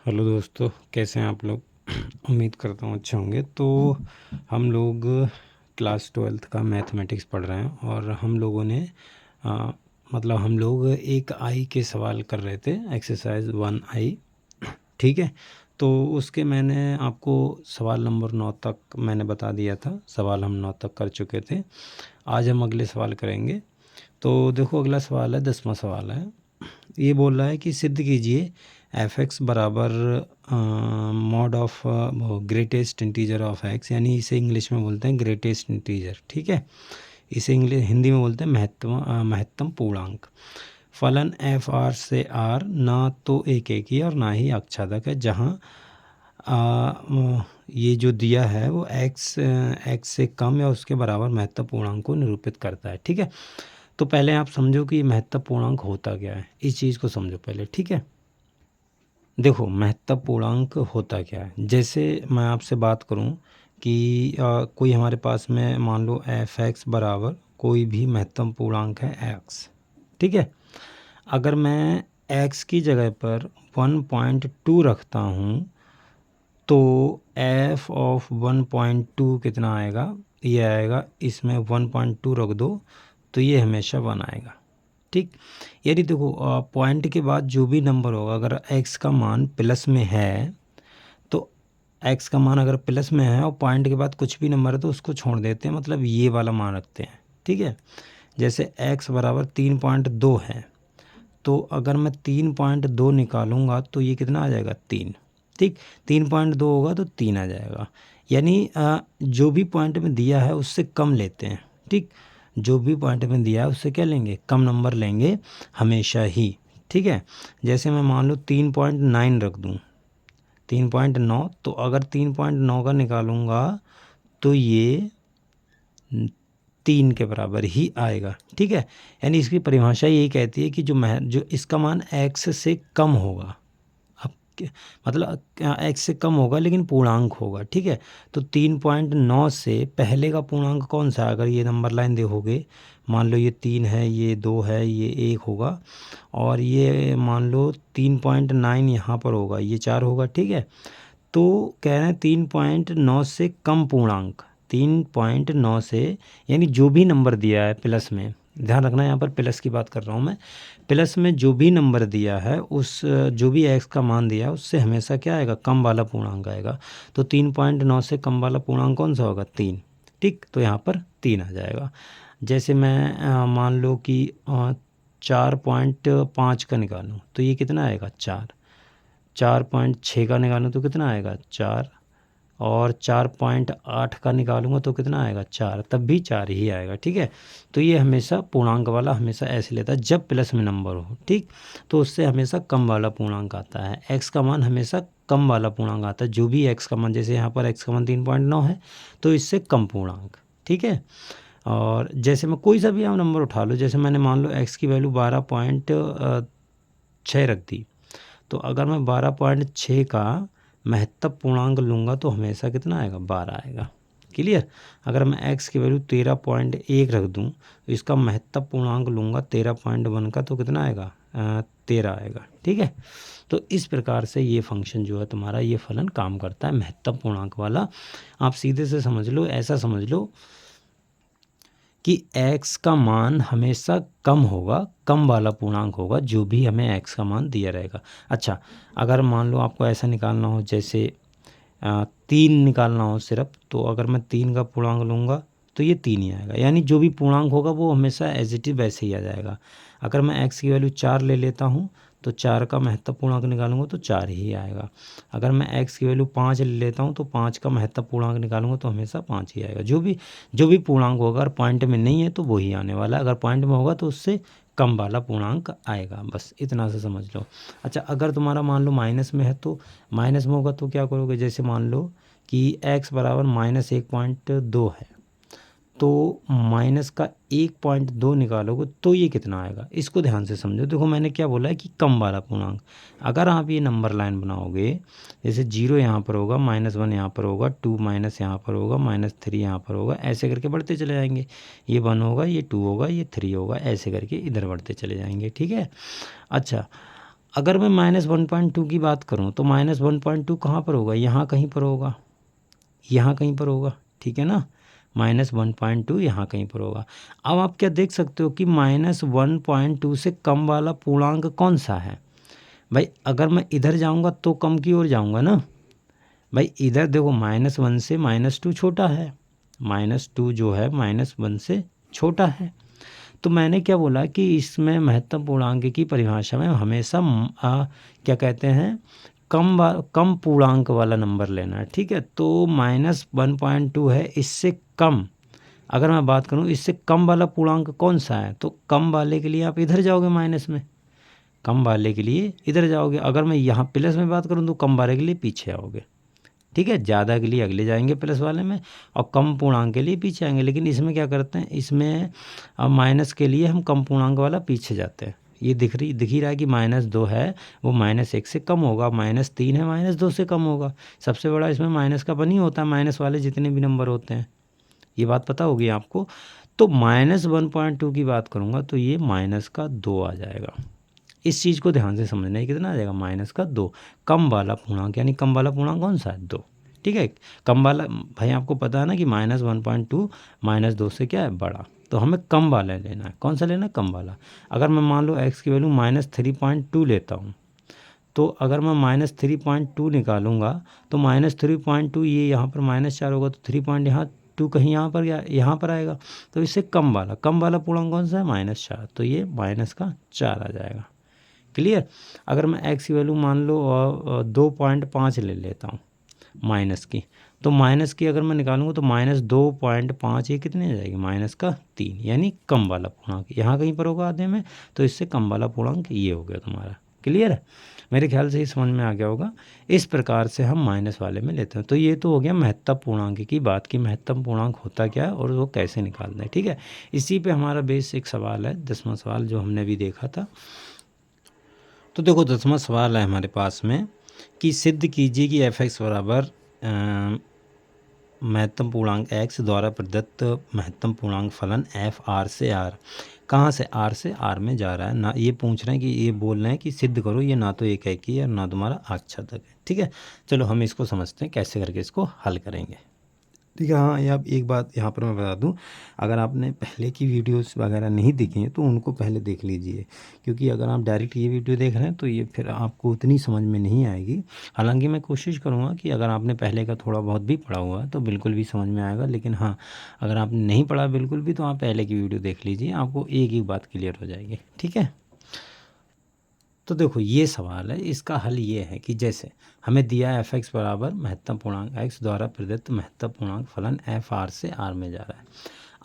Hello दोस्तों, कैसे हैं आप लोग। उम्मीद करता हूँ अच्छे होंगे। तो हम लोग क्लास 12th का मैथमेटिक्स पढ़ रहे हैं और हम लोगों ने आ, मतलब हम लोग एक आई के सवाल कर रहे थे, एक्सरसाइज 1I। ठीक है। तो उसके मैंने आपको सवाल नंबर 9 तक मैंने बता दिया था, सवाल हम 9 तक कर चुके थे। आज हम अगले सवाल करेंगे। तो देखो, अगला सवाल है, 10वां सवाल है। ये बोल रहा है कि सिद्ध कीजिए एफ एक्स बराबर mod of greatest integer of x, यानी इसे इंग्लिश में बोलते हैं ग्रेटेस्ट इंटीजर। ठीक है, इसे इंग्लिश हिंदी में बोलते हैं महत्तम पूर्णांक। फलन एफ आर से आर ना तो एक ही और ना ही आच्छादक है, जहाँ ये जो दिया है वो एक्स से कम या उसके बराबर महत्तम पूर्णांक को निरूपित करता है। ठीक है, तो पहले आप समझो कि महत्तम पूर्णांक होता क्या है, इस चीज़ को समझो पहले। ठीक है, देखो महत्तम पूर्णांक होता क्या है। जैसे मैं आपसे बात करूं कि कोई हमारे पास में मान लो एफ एक्स बराबर कोई भी महत्तम पूर्णांक है एक्स। ठीक है, अगर मैं एक्स की जगह पर 1.2 रखता हूं तो एफ ऑफ 1.2 कितना आएगा, ये आएगा, इसमें 1.2 रख दो तो ये हमेशा 1 आएगा। ठीक, यदि देखो पॉइंट के बाद जो भी नंबर होगा, अगर एक्स का मान प्लस में है तो एक्स का मान अगर प्लस में है और पॉइंट के बाद कुछ भी नंबर है तो उसको छोड़ देते हैं, मतलब ये वाला मान रखते हैं। ठीक है, जैसे एक्स बराबर 3.2 है तो अगर मैं 3.2 निकालूंगा तो ये कितना आ जाएगा, 3। ठीक, 3.2 होगा तो 3 आ जाएगा। यानी जो भी पॉइंट में दिया है उससे कम लेते हैं। ठीक, जो भी पॉइंट में दिया है उससे क्या लेंगे, कम नंबर लेंगे हमेशा ही। ठीक है, जैसे मैं मान लो 3.9 रख दूँ, 3.9, तो अगर 3.9 का निकालूंगा तो ये 3 के बराबर ही आएगा। ठीक है, यानी इसकी परिभाषा यही कहती है कि जो इसका मान x से कम होगा, अब मतलब x से कम होगा लेकिन पूर्णांक होगा। ठीक है, तो 3.9 से पहले का पूर्णांक कौन सा है, अगर ये नंबर लाइन देखोगे, मान लो ये 3 है, ये 2 है, ये 1 होगा, और ये मान लो 3.9 यहाँ पर होगा, ये 4 होगा। ठीक है, तो कह रहे हैं 3.9 से कम पूर्णांक, 3.9 से, यानी जो भी नंबर दिया है प्लस में, ध्यान रखना यहाँ पर प्लस की बात कर रहा हूँ मैं, प्लस में जो भी नंबर दिया है उस जो भी एक्स का मान दिया है उससे हमेशा क्या आएगा, कम वाला पूर्णांक आएगा। तो 3.9 से कम वाला पूर्णांक कौन सा होगा, 3। ठीक, तो यहाँ पर 3 आ जाएगा। जैसे मैं मान लो कि 4.5 का निकालूँ तो ये कितना आएगा, 4। 4.6 का निकालूँ तो कितना आएगा, 4। और 4.8 का निकालूंगा तो कितना आएगा, 4, तब भी 4 ही आएगा। ठीक है, तो ये हमेशा पूर्णांक वाला हमेशा ऐसे लेता है जब प्लस में नंबर हो। ठीक, तो उससे हमेशा कम वाला पूर्णांक आता है, एक्स का मान हमेशा कम वाला पूर्णांक आता है, जो भी एक्स का मान, जैसे यहाँ पर एक्स का मान 3.9 है तो इससे कम पूर्णांक। ठीक है, और जैसे मैं कोई सा भी आप नंबर उठा लो, जैसे मैंने मान लो एक्स की वैल्यू 12.6 रख दी, तो अगर मैं 12.6 का महत्तम पूर्णांक लूँगा तो हमेशा कितना आएगा, 12 आएगा। क्लियर, अगर मैं x की वैल्यू 13.1 रख दूँ तो इसका महत्तम पूर्णांक लूँगा 13.1 का तो कितना आएगा, 13 आएगा। ठीक है, तो इस प्रकार से ये फंक्शन जो है तुम्हारा, ये फलन काम करता है महत्तम पूर्णांक वाला। आप सीधे से समझ लो, ऐसा समझ लो कि x का मान हमेशा कम होगा, कम वाला पूर्णांक होगा जो भी हमें x का मान दिया रहेगा। अच्छा, अगर मान लो आपको ऐसा निकालना हो, जैसे 3 निकालना हो सिर्फ, तो अगर मैं 3 का पूर्णांक लूँगा तो ये 3 ही आएगा, यानी जो भी पूर्णांक होगा वो हमेशा एज इट इज वैसे ही आ जाएगा। अगर मैं x की वैल्यू 4 ले लेता हूँ तो 4 का महत्तम पूर्णांक निकालूंगा तो 4 ही आएगा। अगर मैं x की वैल्यू 5 ले लेता हूँ तो 5 का महत्तम पूर्णांक निकालूंगा तो हमेशा 5 ही आएगा। जो भी पूर्णांक होगा, अगर पॉइंट में नहीं है तो वही आने वाला है, अगर पॉइंट में होगा तो उससे कम वाला पूर्णांक आएगा। बस इतना से समझ लो। अच्छा, अगर तुम्हारा मान लो माइनस में है तो माइनस में होगा तो क्या करोगे, जैसे मान लो कि x बराबर -1.2 है तो माइनस का 1.2 निकालोगे तो ये कितना आएगा, इसको ध्यान से समझो। देखो मैंने क्या बोला है कि कम वाला पूर्णांक। अगर आप ये नंबर लाइन बनाओगे, जैसे 0 यहाँ पर होगा, -1 यहाँ पर होगा, 2 माइनस यहाँ पर होगा, -3 यहाँ पर होगा, ऐसे करके बढ़ते चले जाएंगे। ये 1 होगा, ये 2 होगा, ये 3 होगा, ऐसे करके इधर बढ़ते चले जाएंगे। ठीक है, अच्छा, अगर मैं -1.2 की बात करूँ तो -1.2 कहाँ पर होगा, यहाँ कहीं पर होगा, यहाँ कहीं पर होगा, ठीक है ना। -1.2 यहाँ कहीं पर होगा। अब आप क्या देख सकते हो कि -1.2 से कम वाला पूर्णांक कौन सा है भाई। अगर मैं इधर जाऊँगा तो कम की ओर जाऊँगा ना भाई। इधर देखो -1 से -2 छोटा है, -2 जो है -1 से छोटा है। तो मैंने क्या बोला कि इसमें महत्तम पूर्णांक की परिभाषा में हमेशा क्या कहते हैं, कम पूर्णांक वाला नंबर लेना है, ठीक है। तो -1.2 है, इससे कम अगर मैं बात करूं, इससे कम वाला पूर्णांक कौन सा है, तो कम वाले के लिए आप इधर जाओगे माइनस में, कम वाले के लिए इधर जाओगे। अगर मैं यहाँ प्लस में बात करूँ तो कम वाले के लिए पीछे आओगे, ठीक है। ज़्यादा के लिए अगले जाएंगे प्लस वाले में, और कम पूर्णांक के लिए पीछे आएंगे। लेकिन इसमें क्या करते हैं, इसमें माइनस के लिए हम कम पूर्णांक वाला पीछे जाते हैं। ये दिख ही रहा है कि -2 है वो -1 से कम होगा, -3 है -2 से कम होगा। सबसे बड़ा इसमें माइनस का बनी होता है, माइनस वाले जितने भी नंबर होते हैं, ये बात पता होगी आपको। तो -1.2 की बात करूँगा तो ये -2 आ जाएगा। इस चीज़ को ध्यान से समझना है, कितना आ जाएगा, -2 कम वाला पूर्णांक, यानी कम वाला पूर्णांक कौन सा है, 2, ठीक है। कम वाला भाई आपको पता है ना कि -1.2 -2 से क्या है, बड़ा। तो हमें कम वाला लेना है, कौन सा लेना है, कम वाला। अगर मैं मान लो x की वैल्यू -3.2 लेता हूँ, तो अगर मैं -3.2 निकालूंगा तो -3.2 ये यहाँ पर -4 होगा, तो 3 पॉइंट यहाँ 2 कहीं यहाँ पर आएगा। तो इससे कम वाला पूर्णांक कौन सा है, -4, तो ये -4 आ जाएगा। क्लियर। अगर मैं x की वैल्यू मान लो 2.5 ले लेता हूँ माइनस की, तो माइनस की अगर मैं निकालूंगा तो -2.5 ये कितने आ जाएगी, -3, यानी कम वाला पूर्णांक यहाँ कहीं पर होगा आधे में। तो इससे कम वाला पूर्णांक ये हो गया तुम्हारा। क्लियर है, मेरे ख्याल से ही समझ में आ गया होगा। इस प्रकार से हम माइनस वाले में लेते हैं। तो ये तो हो गया महत्तम पूर्णांक की बात की, महत्तम पूर्णांक होता क्या है और वो कैसे निकालना है, ठीक है। इसी पे हमारा बेस एक सवाल है, 10वां सवाल जो हमने भी देखा था। तो देखो 10वां सवाल है हमारे पास में कि सिद्ध कीजिए कि f(x) बराबर महत्तम पूर्णांक x द्वारा प्रदत्त महत्तम पूर्णांक फलन f r से r, कहाँ से r से r में जा रहा है ना। ये पूछ रहे हैं कि ये बोल रहे हैं कि सिद्ध करो, ये ना तो एकाकी है ना तुम्हारा आच्छादक है, ठीक है। चलो हम इसको समझते हैं कैसे करके इसको हल करेंगे, ठीक है। हाँ, ये आप एक बात यहाँ पर मैं बता दूँ, अगर आपने पहले की वीडियोस वगैरह नहीं देखी हैं तो उनको पहले देख लीजिए, क्योंकि अगर आप डायरेक्ट ये वीडियो देख रहे हैं तो ये फिर आपको उतनी समझ में नहीं आएगी। हालांकि मैं कोशिश करूँगा कि अगर आपने पहले का थोड़ा बहुत भी पढ़ा हुआ है तो बिल्कुल भी समझ में आएगा। लेकिन हाँ, अगर आपने नहीं पढ़ा बिल्कुल भी तो आप पहले की वीडियो देख लीजिए, आपको एक एक बात क्लियर हो जाएगी, ठीक है। तो देखो ये सवाल है, इसका हल ये है कि जैसे हमें दिया है f(x) बराबर महत्तम पूर्णांक x द्वारा प्रदत्त महत्तम पूर्णांक फलन f r से r में जा रहा है।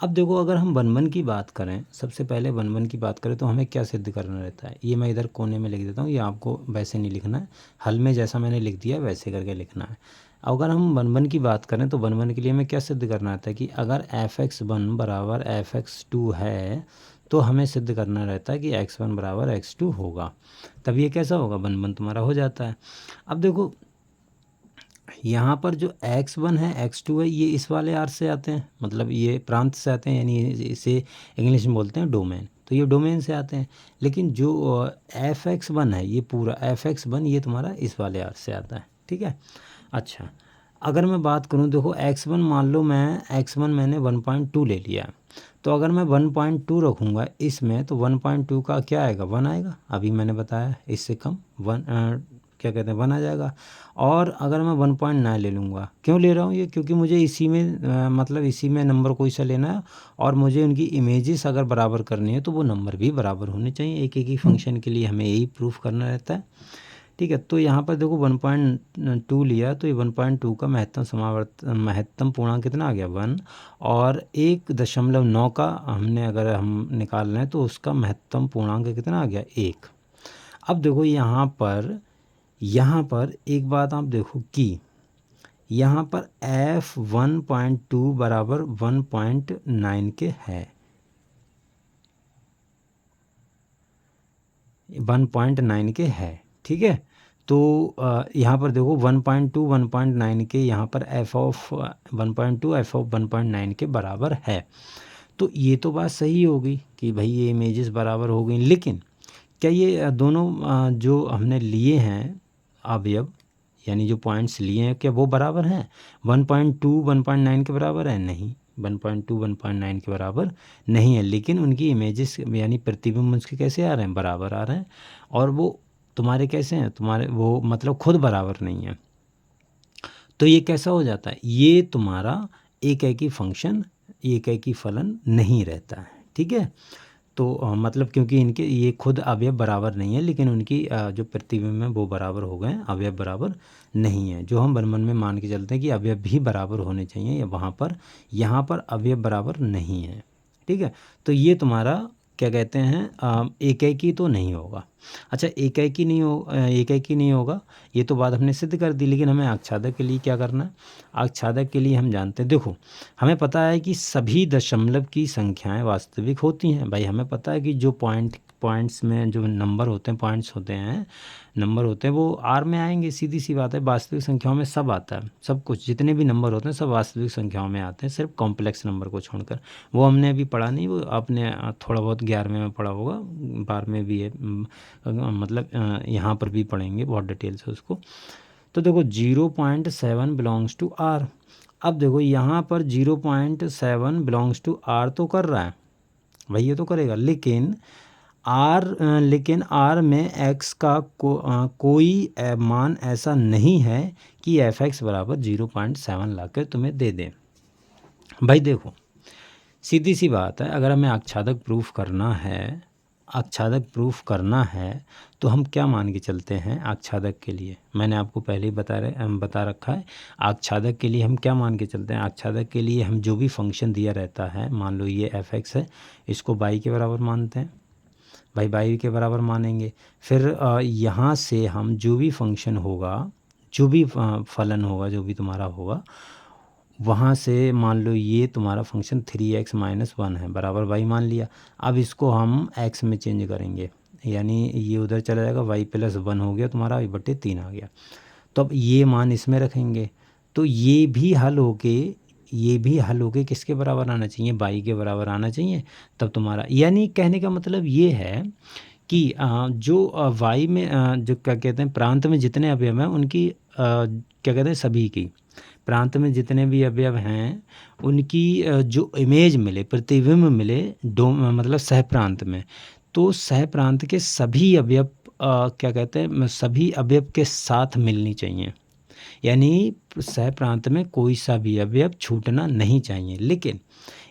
अब देखो अगर हम 1 की बात करें, सबसे पहले 1 की बात करें तो हमें क्या सिद्ध करना रहता है। ये मैं इधर कोने में लिख देता हूँ, ये आपको वैसे नहीं लिखना है, हल में जैसा मैंने लिख दिया वैसे करके लिखना है। अगर हम 1 की बात करें तो 1 के लिए हमें क्या सिद्ध करना रहता है कि अगर f(x1) बराबर f(x2) है तो हमें सिद्ध करना रहता है कि x1 बराबर x2 होगा। तब ये कैसा होगा, 1 तुम्हारा हो जाता है। अब देखो यहाँ पर जो x1 है x2 है ये इस वाले r से आते हैं, मतलब ये प्रांत से आते हैं, यानी इसे इंग्लिश में बोलते हैं डोमेन, तो ये डोमेन से आते हैं। लेकिन जो f(x1) है ये पूरा f(x1) ये तुम्हारा इस वाले r से आता है, ठीक है। अच्छा, अगर मैं बात करूँ, देखो x1 मान लो x1 मैंने 1.2 ले लिया, तो अगर मैं 1.2 रखूँगा इसमें तो 1.2 का क्या आएगा, 1 आएगा। अभी मैंने बताया इससे कम 1 क्या कहते हैं 1 आ जाएगा। और अगर मैं 1.9 ले लूँगा, क्यों ले रहा हूँ ये, क्योंकि मुझे इसी में मतलब इसी में नंबर कोई सा लेना है और मुझे उनकी इमेजेस अगर बराबर करनी है तो वो नंबर भी बराबर होने चाहिए। एक ही फंक्शन के लिए हमें यही प्रूफ करना रहता है, ठीक है। तो यहाँ पर देखो 1.2 लिया तो ये 1.2 का महत्तम पूर्णांक कितना आ गया, 1, और 1.9 का हमने अगर हम निकाल रहे हैं तो उसका महत्तम पूर्णांक कितना आ गया, 1। अब देखो यहाँ पर एक बात आप देखो कि यहाँ पर f1.2 बराबर 1.9 के है, 1.9 के है, ठीक है। तो यहाँ पर देखो 1.2 1.9 के यहाँ पर f(1.2) f(1.9) के बराबर है। तो ये तो बात सही होगी कि भाई ये इमेजेस बराबर हो गई। लेकिन क्या ये दोनों जो हमने लिए हैं अवयव, यानी जो पॉइंट्स लिए हैं, क्या वो बराबर हैं? 1.2 1.9 के बराबर है? नहीं, 1.2 1.9 के बराबर नहीं है, लेकिन उनकी इमेजेस यानी प्रतिबिंब उसके कैसे आ रहे हैं? बराबर आ रहे हैं। और वो तुम्हारे कैसे हैं? तुम्हारे वो मतलब खुद बराबर नहीं है। तो ये कैसा हो जाता है? ये तुम्हारा एक फंक्शन, एक फलन नहीं रहता है, ठीक है। तो मतलब क्योंकि इनके ये खुद अवयव बराबर नहीं है, लेकिन उनकी जो प्रतिबिंब है वो बराबर हो गए, अवयव बराबर नहीं है। जो हम मन में मान के चलते हैं कि अवयव भी बराबर होने चाहिए, या वहाँ पर यहाँ पर अवयव बराबर नहीं है, ठीक है। तो ये तुम्हारा क्या कहते हैं, एक तो नहीं होगा। अच्छा, एक नहीं होगा, ये तो बात हमने सिद्ध कर दी, लेकिन हमें आच्छादक के लिए क्या करना है? आच्छादक के लिए हम जानते हैं, देखो हमें पता है कि सभी दशमलव की संख्याएं वास्तविक होती हैं। भाई हमें पता है कि जो पॉइंट्स में जो नंबर होते हैं, पॉइंट्स होते हैं, नंबर होते हैं, वो आर में आएंगे, सीधी सी बात है। वास्तविक संख्याओं में सब आता है, सब कुछ जितने भी नंबर होते हैं सब वास्तविक संख्याओं में आते हैं, सिर्फ कॉम्प्लेक्स नंबर को छोड़कर। वो हमने अभी पढ़ा नहीं, वो आपने थोड़ा बहुत 11वें में पढ़ा होगा, 12वें भी है, मतलब यहाँ पर भी पढ़ेंगे बहुत डिटेल से उसको। तो देखो 0.7 बिलोंग्स टू आर। अब देखो यहाँ पर 0.7 बिलोंग्स टू आर तो कर रहा है भाई, ये तो करेगा, लेकिन आर में एक्स का कोई मान ऐसा नहीं है कि एफ एक्स बराबर 0.7 ला कर तुम्हें दे दें। भाई देखो सीधी सी बात है, अगर हमें आच्छादक प्रूफ करना है तो हम क्या मान के चलते हैं? आच्छादक के लिए मैंने आपको पहले ही बता रखा है, आच्छादक के लिए हम क्या मान के चलते हैं? आच्छादक के लिए हम जो भी फंक्शन दिया रहता है, मान लो ये एफ एक्स है, इसको बाई के बराबर मानते हैं, भाई बाई के बराबर मानेंगे। फिर यहाँ से हम जो भी फंक्शन होगा, जो भी फलन होगा, जो भी तुम्हारा होगा, वहाँ से मान लो ये तुम्हारा फंक्शन 3x-1 है, बराबर y मान लिया। अब इसको हम x में चेंज करेंगे, यानी ये उधर चला जाएगा, y+1 हो गया तुम्हारा, y/3 आ गया। तो अब ये मान इसमें रखेंगे, तो ये भी हल होके किसके बराबर आना चाहिए? y के बराबर आना चाहिए। तब तुम्हारा, यानी कहने का मतलब ये है कि जो y में जो क्या कहते हैं प्रांत में जितने अवयव हैं उनकी क्या कहते हैं सभी की, प्रांत में जितने भी अवयव हैं उनकी जो इमेज मिले, प्रतिबिंब मिले मतलब सह प्रांत में, तो सह प्रांत के सभी अवयव क्या कहते हैं सभी अवयव के साथ मिलनी चाहिए, यानी सह प्रांत में कोई सा भी अवयव छूटना नहीं चाहिए। लेकिन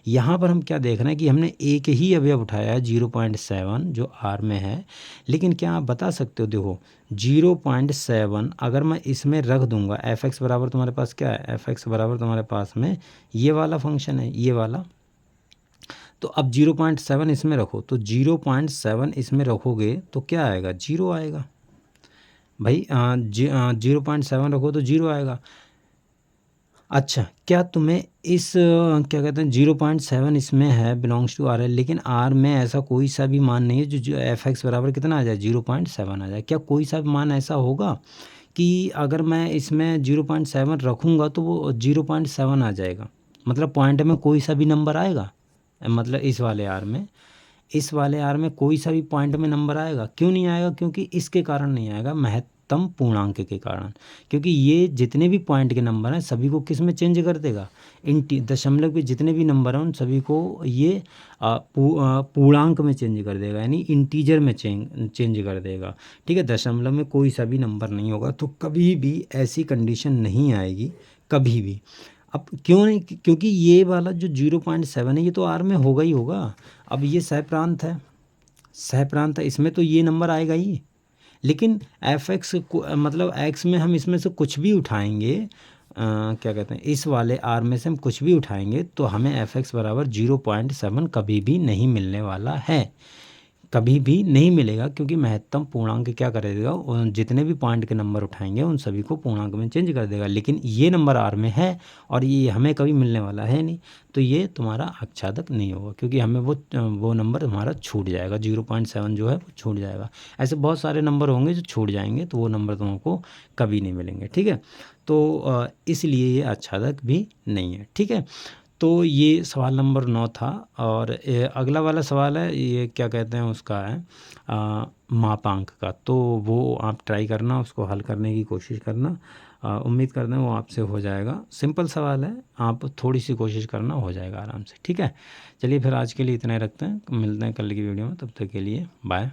यहाँ पर हम क्या देख रहे हैं कि हमने एक ही अवयव उठाया है 0.7 जो आर में है, लेकिन क्या आप बता सकते हो? देखो 0.7 अगर मैं इसमें रख दूंगा, एफ एक्स बराबर तुम्हारे पास क्या है? एफ एक्स बराबर तुम्हारे पास में ये वाला फंक्शन है, ये वाला। तो अब 0.7 इसमें रखो, तो 0.7 इसमें रखोगे तो क्या आएगा? 0 आएगा भाई। 0.7 रखो तो 0 आएगा। अच्छा, क्या तुम्हें इस क्या कहते हैं 0.7 इसमें है, बिलोंग्स टू आर है, लेकिन आर में ऐसा कोई सा भी मान नहीं है जो एफ एक्स बराबर कितना आ जाए? 0.7 आ जाए। क्या कोई सा भी मान ऐसा होगा कि अगर मैं इसमें 0.7 रखूँगा तो वो 0.7 आ जाएगा? मतलब पॉइंट में कोई सा भी नंबर आएगा, मतलब इस वाले आर में कोई सा भी पॉइंट में नंबर आएगा? क्यों नहीं आएगा? क्योंकि इसके कारण नहीं आएगा, महत्तम पूर्णांक के कारण। क्योंकि ये जितने भी पॉइंट के नंबर हैं सभी को किस में चेंज कर देगा? दशमलव के जितने भी नंबर हैं उन सभी को ये पूर्णांक में चेंज कर देगा, यानी इंटीजर में चेंज कर देगा, ठीक है। दशमलव में कोई सा भी नंबर नहीं होगा, तो कभी भी ऐसी कंडीशन नहीं आएगी, कभी भी। अब क्यों नहीं? क्योंकि ये वाला जो 0.7 है ये तो आर में होगा ही होगा। अब ये सह प्रांत है, इसमें तो ये नंबर आएगा ही। लेकिन एफ एक्स मतलब एक्स में हम इसमें से कुछ भी उठाएंगे, क्या कहते हैं इस वाले आर में से हम कुछ भी उठाएंगे तो हमें एफ एक्स बराबर 0.7 कभी भी नहीं मिलने वाला है, कभी भी नहीं मिलेगा। क्योंकि महत्तम पूर्णांक क्या करेगा? जितने भी पॉइंट के नंबर उठाएंगे उन सभी को पूर्णांक में चेंज कर देगा। लेकिन ये नंबर आर में है और ये हमें कभी मिलने वाला है नहीं, तो ये तुम्हारा आच्छादक नहीं होगा, क्योंकि हमें वो नंबर हमारा छूट जाएगा, 0.7 जो है वो छूट जाएगा। ऐसे बहुत सारे नंबर होंगे जो छूट जाएंगे, तो वो नंबर तुमको कभी नहीं मिलेंगे, ठीक है। तो इसलिए ये आच्छादक भी नहीं है, ठीक है। तो ये सवाल नंबर 9 था। और अगला वाला सवाल है, ये क्या कहते हैं उसका है मापांक का। तो वो आप ट्राई करना, उसको हल करने की कोशिश करना। उम्मीद करते हैं वो आपसे हो जाएगा। सिंपल सवाल है, आप थोड़ी सी कोशिश करना, हो जाएगा आराम से। ठीक है, चलिए फिर आज के लिए इतना ही रखते हैं, मिलते हैं कल की वीडियो में। तब तक के लिए बाय।